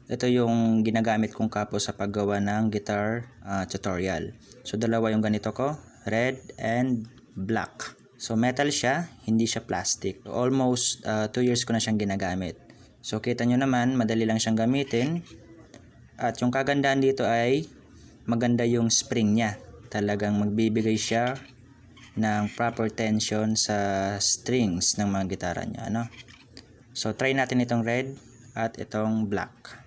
ito yung ginagamit kong kapo sa paggawa ng guitar tutorial. So dalawa yung ganito ko, red and black. So metal siya, hindi siya plastic. Almost 2 years ko na siyang ginagamit. So kita nyo naman, madali lang siyang gamitin. At yung kagandahan dito ay maganda yung spring niya. Talagang magbibigay siya ng proper tension sa strings ng mga gitara niya, ano? So try natin itong red at itong black.